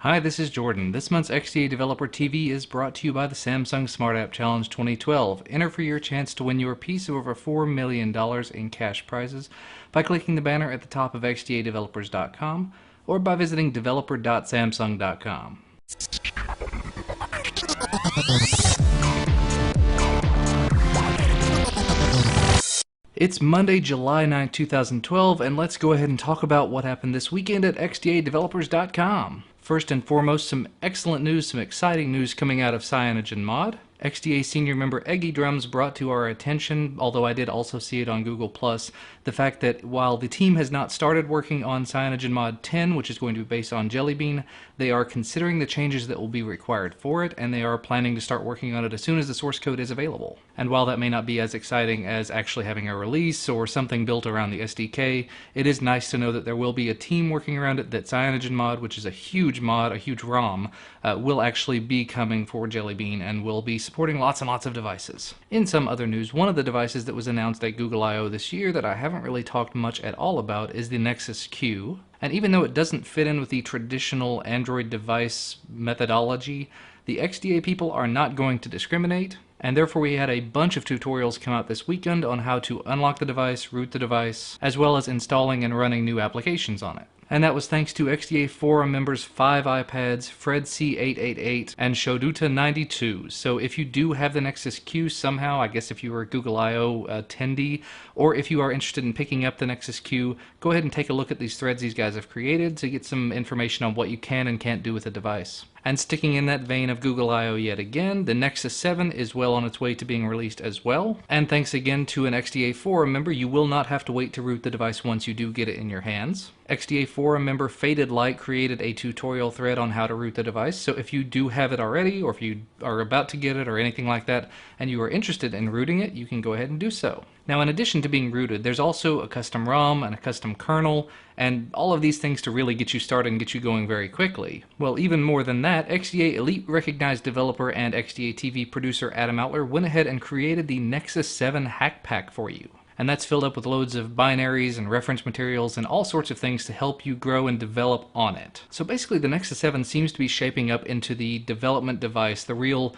Hi, this is Jordan. This month's XDA Developer TV is brought to you by the Samsung Smart App Challenge 2012. Enter for your chance to win your piece of over $4 million in cash prizes by clicking the banner at the top of xdadevelopers.com or by visiting developer.samsung.com. It's Monday, July 9, 2012, and let's go ahead and talk about what happened this weekend at xdadevelopers.com. First and foremost, some excellent news, some exciting news coming out of Cyanogenmod. XDA senior member Eggy Drums brought to our attention, although I did also see it on Google+, the fact that while the team has not started working on Cyanogenmod 10, which is going to be based on Jelly Bean, they are considering the changes that will be required for it, and they are planning to start working on it as soon as the source code is available. And while that may not be as exciting as actually having a release or something built around the SDK, it is nice to know that there will be a team working around it, that Cyanogenmod, which is a huge mod, a huge ROM, will actually be coming for Jelly Bean and will be supporting lots and lots of devices. In some other news, one of the devices that was announced at Google I/O this year that I haven't really talked much at all about is the Nexus Q. And even though it doesn't fit in with the traditional Android device methodology, the XDA people are not going to discriminate, and therefore we had a bunch of tutorials come out this weekend on how to unlock the device, root the device, as well as installing and running new applications on it. And that was thanks to XDA forum members 5 iPads, FredC888, and Shoduta92. So if you do have the Nexus Q somehow, I guess if you were a Google I/O attendee, or if you are interested in picking up the Nexus Q, go ahead and take a look at these threads these guys have created to get some information on what you can and can't do with the device. And sticking in that vein of Google I/O yet again, the Nexus 7 is well on its way to being released as well. And thanks again to an XDA forum member, you will not have to wait to root the device once you do get it in your hands. XDA forum member Faded Light created a tutorial thread on how to root the device, so if you do have it already, or if you are about to get it or anything like that, and you are interested in rooting it, you can go ahead and do so. Now, in addition to being rooted, there's also a custom ROM and a custom kernel, and all of these things to really get you started and get you going very quickly. Well, even more than that, XDA Elite recognized developer and XDA TV producer Adam Outler went ahead and created the Nexus 7 Hack Pack for you. And that's filled up with loads of binaries and reference materials and all sorts of things to help you grow and develop on it. So basically the Nexus 7 seems to be shaping up into the development device, the real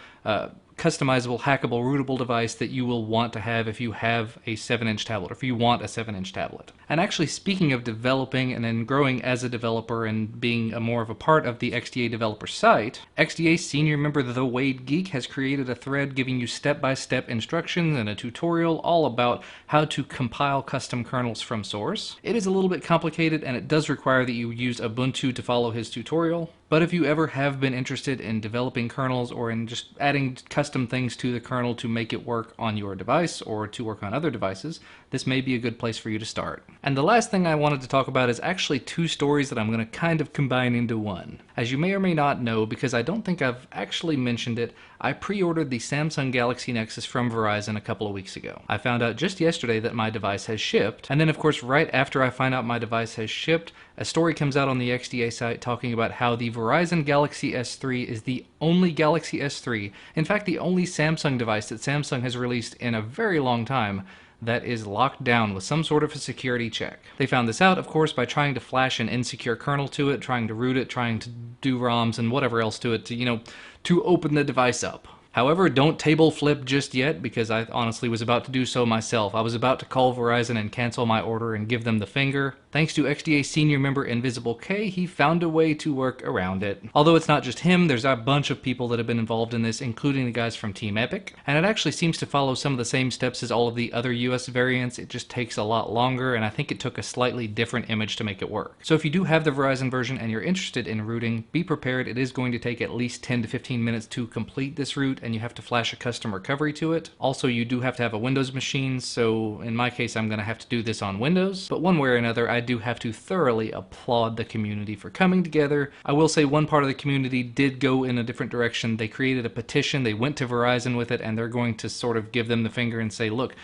customizable, hackable, rootable device that you will want to have if you have a 7-inch tablet, or if you want a 7-inch tablet. And actually, speaking of developing and then growing as a developer and being more of a part of the XDA developer site, XDA senior member The Wade Geek has created a thread giving you step-by-step instructions and a tutorial all about how to compile custom kernels from source. It is a little bit complicated, and it does require that you use Ubuntu to follow his tutorial. But if you ever have been interested in developing kernels or in just adding custom things to the kernel to make it work on your device or to work on other devices, this may be a good place for you to start. And the last thing I wanted to talk about is actually two stories that I'm going to kind of combine into one. As you may or may not know, because I don't think I've actually mentioned it, I pre-ordered the Samsung Galaxy Nexus from Verizon a couple of weeks ago. I found out just yesterday that my device has shipped, and then of course right after I find out my device has shipped, a story comes out on the XDA site talking about how the Verizon Galaxy S3 is the only Galaxy S3, in fact the only Samsung device that Samsung has released in a very long time, that is locked down with some sort of a security check. They found this out, of course, by trying to flash an insecure kernel to it, trying to root it, trying to do ROMs and whatever else to it to open the device up. However, don't table flip just yet, because I honestly was about to do so myself. I was about to call Verizon and cancel my order and give them the finger. Thanks to XDA senior member Invisible K, he found a way to work around it. Although it's not just him, there's a bunch of people that have been involved in this, including the guys from Team Epic. And it actually seems to follow some of the same steps as all of the other US variants. It just takes a lot longer, and I think it took a slightly different image to make it work. So if you do have the Verizon version and you're interested in rooting, be prepared. It is going to take at least 10 to 15 minutes to complete this root, and you have to flash a custom recovery to it. Also, you do have to have a Windows machine, so in my case I'm going to have to do this on Windows. But one way or another, I do have to thoroughly applaud the community for coming together. I will say one part of the community did go in a different direction. They created a petition, they went to Verizon with it, and they're going to sort of give them the finger and say, look,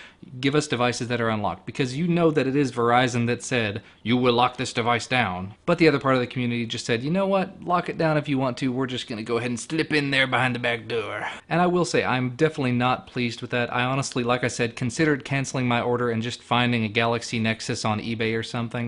give us devices that are unlocked, because you know that it is Verizon that said, you will lock this device down. But the other part of the community just said, you know what, lock it down if you want to, we're just going to go ahead and slip in there behind the back door. And I will say, I'm definitely not pleased with that. I honestly, like I said, considered canceling my order and just finding a Galaxy Nexus on eBay or something.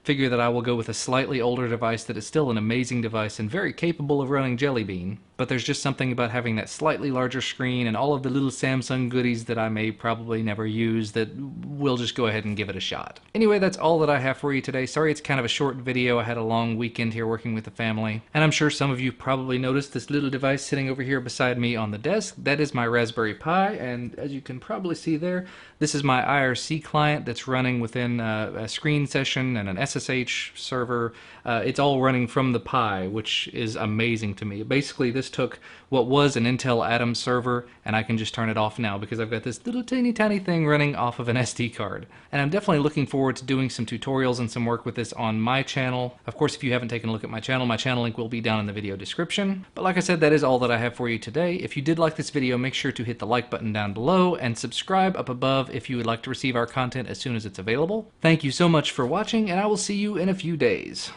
figure that I will go with a slightly older device that is still an amazing device and very capable of running Jelly Bean. But there's just something about having that slightly larger screen and all of the little Samsung goodies that I may probably never use that we'll just go ahead and give it a shot. Anyway, that's all that I have for you today. Sorry it's kind of a short video. I had a long weekend here working with the family. And I'm sure some of you probably noticed this little device sitting over here beside me on the desk. That is my Raspberry Pi, and as you can probably see there, this is my IRC client that's running within a screen session and an SSH server. It's all running from the Pi, which is amazing to me. Basically, this took what was an Intel Atom server, and I can just turn it off now because I've got this little teeny tiny thing running off of an SD card. And I'm definitely looking forward to doing some tutorials and some work with this on my channel. Of course, if you haven't taken a look at my channel link will be down in the video description. But like I said, that is all that I have for you today. If you did like this video, make sure to hit the like button down below and subscribe up above if you would like to receive our content as soon as it's available. Thank you so much for watching, and I will see you in a few days.